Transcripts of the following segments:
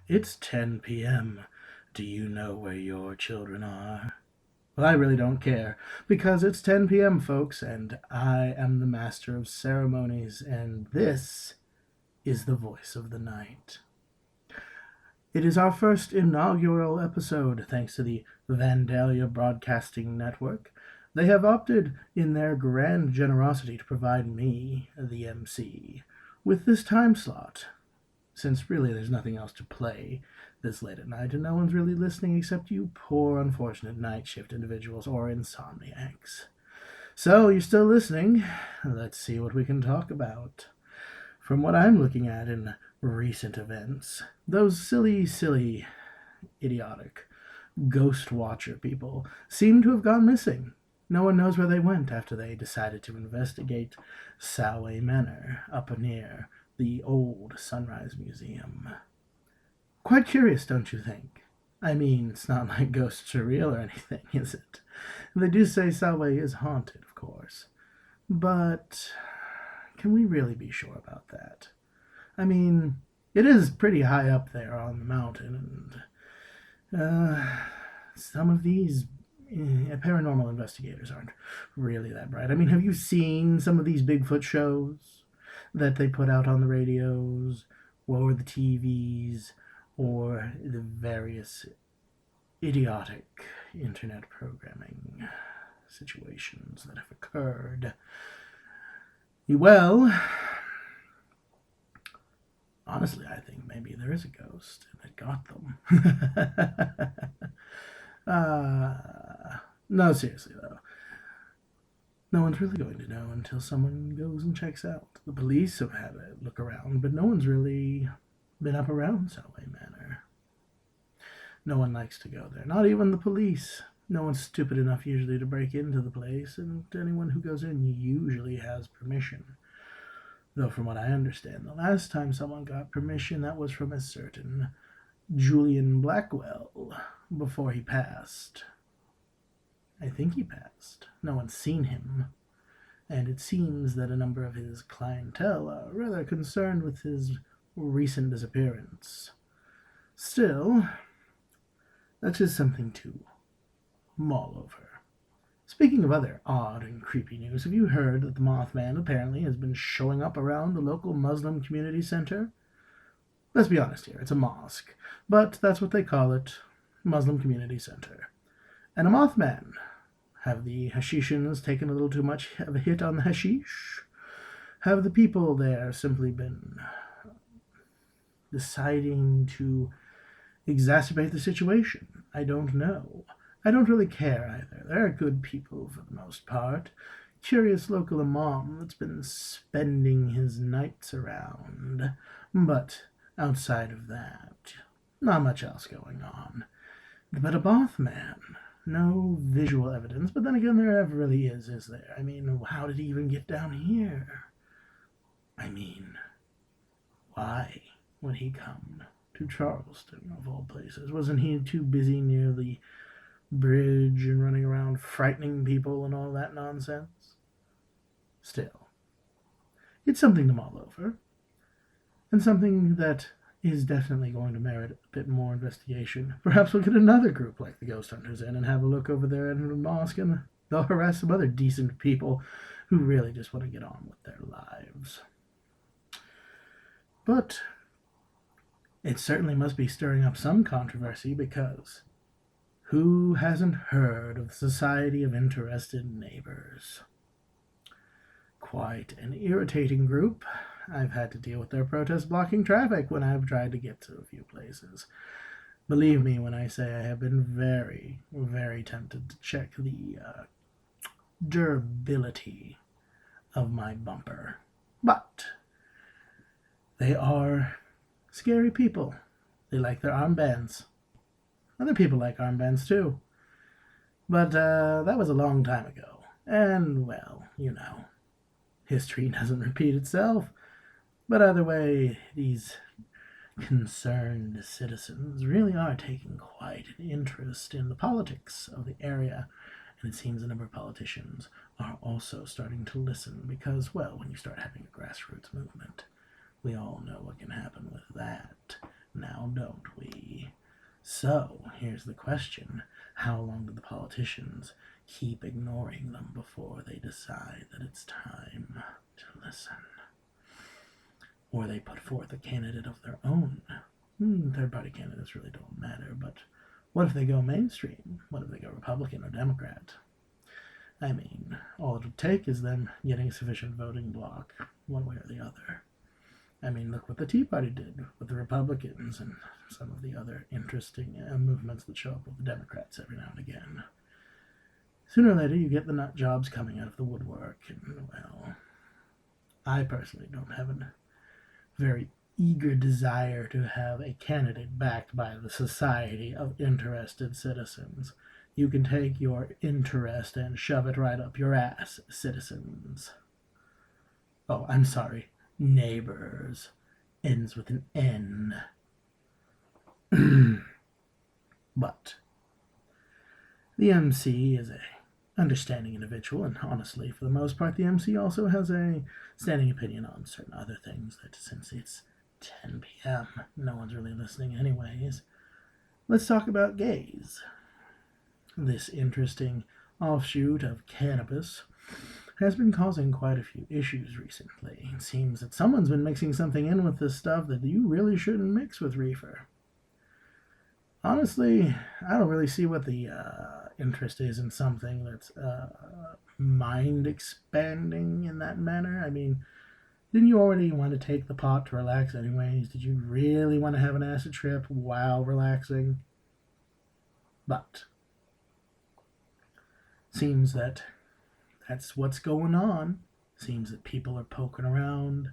It's 10 p.m. Do you know where your children are? Well, I really don't care, because it's 10 p.m., folks, and I am the master of ceremonies, and this is the voice of the night. It is our first inaugural episode, thanks to the Vandalia Broadcasting Network. They have opted, in their grand generosity, to provide me, the MC, with this time slot, since really there's nothing else to play this late at night, and no one's really listening except you poor, unfortunate night shift individuals or insomniacs. So, you're still listening. Let's see what we can talk about. From what I'm looking at in recent events, those silly, idiotic ghost watcher people seem to have gone missing. No one knows where they went after they decided to investigate Salway Manor up near the old Sunrise Museum. Quite curious, don't you think? I mean, it's not like ghosts are real or anything, is it? They do say Salway is haunted, of course. But can we really be sure about that? I mean, it is pretty high up there on the mountain, and some of these paranormal investigators aren't really that bright. I mean, have you seen some of these Bigfoot shows that they put out on the radios or the TVs or the various idiotic internet programming situations that have occurred? Well, honestly, I think maybe there is a ghost that got them. No, seriously, though. No one's really going to know until someone goes and checks out. The police have had a look around, but no one's really been up around Salway Manor. No one likes to go there, not even the police. No one's stupid enough usually to break into the place, and anyone who goes in usually has permission. Though, from what I understand, the last time someone got permission, that was from a certain Julian Blackwell before he passed. I think he passed. No one's seen him. And it seems that a number of his clientele are rather concerned with his recent disappearance. Still, that's just something to mull over. Speaking of other odd and creepy news, have you heard that the Mothman apparently has been showing up around the local Muslim community center? Let's be honest here, it's a mosque, but that's what they call it, Muslim Community Center. And a Mothman. Have the Hashishans taken a little too much of a hit on the hashish? Have the people there simply been deciding to exacerbate the situation? I don't know. I don't really care either. They're good people for the most part. Curious local imam that's been spending his nights around. But outside of that, not much else going on. But a Mothman, no visual evidence, but then again, there ever really is there? I mean, how did he even get down here? I mean, why would he come to Charleston, of all places? Wasn't he too busy near the bridge and running around frightening people and all that nonsense? Still, it's something to mull over, and something that is definitely going to merit a bit more investigation. Perhaps we'll get another group like the Ghost Hunters in and have a look over there in the mosque, and they'll harass some other decent people who really just want to get on with their lives. But it certainly must be stirring up some controversy, because who hasn't heard of the Society of Interested Neighbors? Quite an irritating group. I've had to deal with their protests blocking traffic when I've tried to get to a few places. Believe me when I say I have been very tempted to check the durability of my bumper. But they are scary people. They like their armbands. Other people like armbands too. But that was a long time ago. And, well, history doesn't repeat itself. But either way, these concerned citizens really are taking quite an interest in the politics of the area. And it seems a number of politicians are also starting to listen because, well, when you start having a grassroots movement, we all know what can happen with that now, don't we? So, here's the question. How long do the politicians keep ignoring them before they decide that it's time to listen? Or they put forth a candidate of their own. Third-party candidates really don't matter, but what if they go mainstream? What if they go Republican or Democrat? I mean, all it would take is them getting a sufficient voting bloc, one way or the other. I mean, look what the Tea Party did with the Republicans and some of the other interesting movements that show up with the Democrats every now and again. Sooner or later, you get the nut jobs coming out of the woodwork, and, well, I personally don't have a very eager desire to have a candidate backed by the Society of Interested Citizens. You can take your interest and shove it right up your ass, citizens. Oh, I'm sorry. Neighbors. Ends with an N. But the MC is a understanding individual, and honestly, for the most part, the MC also has a standing opinion on certain other things that, since it's 10 p.m., no one's really listening anyways. Let's talk about gays. This interesting offshoot of cannabis has been causing quite a few issues recently. It seems that someone's been mixing something in with this stuff that you really shouldn't mix with reefer. Honestly, I don't really see what the interest is in something that's mind-expanding in that manner. I mean, didn't you already want to take the pot to relax anyways? Did you really want to have an acid trip while relaxing? But seems that that's what's going on. Seems that people are poking around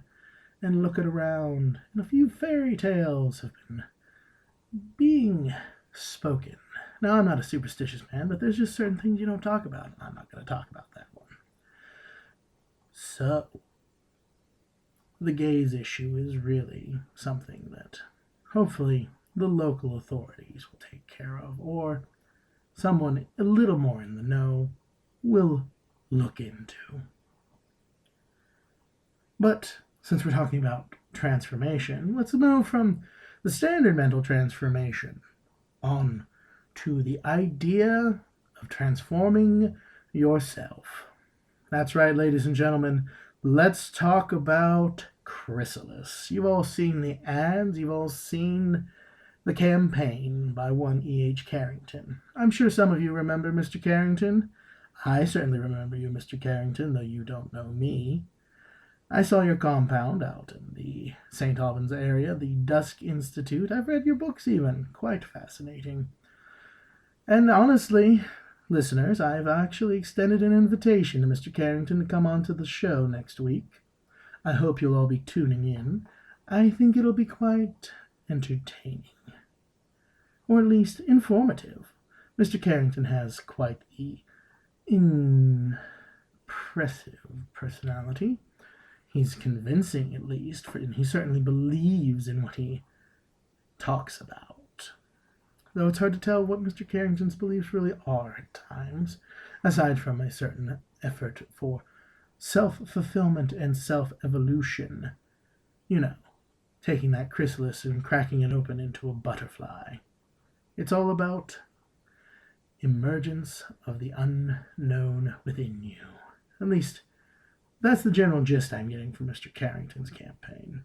and looking around, and a few fairy tales have been being spoken. Now, I'm not a superstitious man, but there's just certain things you don't talk about, and I'm not going to talk about that one. So, the gays issue is really something that hopefully the local authorities will take care of, or someone a little more in the know will look into. But since we're talking about transformation, let's move from the standard mental transformation on to the idea of transforming yourself. That's right, ladies and gentlemen. Let's talk about chrysalis. You've all seen the ads. You've all seen the campaign by one E.H. Carrington. I'm sure some of you remember Mr. Carrington. I certainly remember you, Mr. Carrington, though you don't know me. I saw your compound out in the St. Albans area, the Dusk Institute. I've read your books even. Quite fascinating. And honestly, listeners, I've actually extended an invitation to Mr. Carrington to come onto the show next week. I hope you'll all be tuning in. I think it'll be quite entertaining. Or at least informative. Mr. Carrington has quite the impressive personality. He's convincing, at least, and he certainly believes in what he talks about. Though it's hard to tell what Mr. Carrington's beliefs really are at times, aside from a certain effort for self-fulfillment and self-evolution. You know, taking that chrysalis and cracking it open into a butterfly. It's all about emergence of the unknown within you. At least, that's the general gist I'm getting from Mr. Carrington's campaign.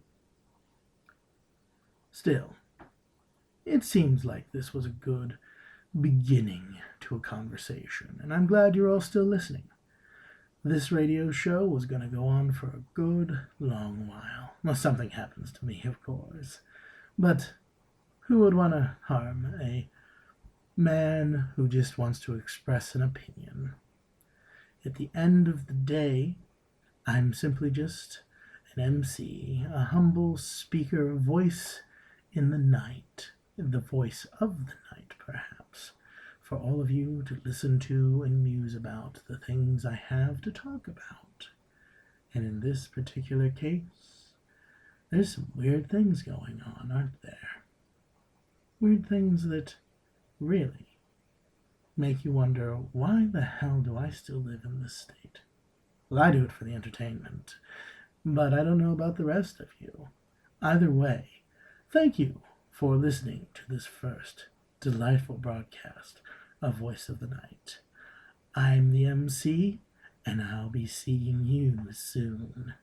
Still, it seems like this was a good beginning to a conversation, and I'm glad you're all still listening. This radio show was going to go on for a good long while, unless something happens to me, of course. But who would want to harm a man who just wants to express an opinion? At the end of the day, I'm simply just an MC, a humble speaker, voice in the night, the voice of the night, perhaps, for all of you to listen to and muse about the things I have to talk about. And in this particular case, there's some weird things going on, aren't there? Weird things that really make you wonder, why the hell do I still live in this state? Well, I do it for the entertainment, but I don't know about the rest of you. Either way, thank you for listening to this first delightful broadcast of Voice of the Night. I'm the MC, and I'll be seeing you soon.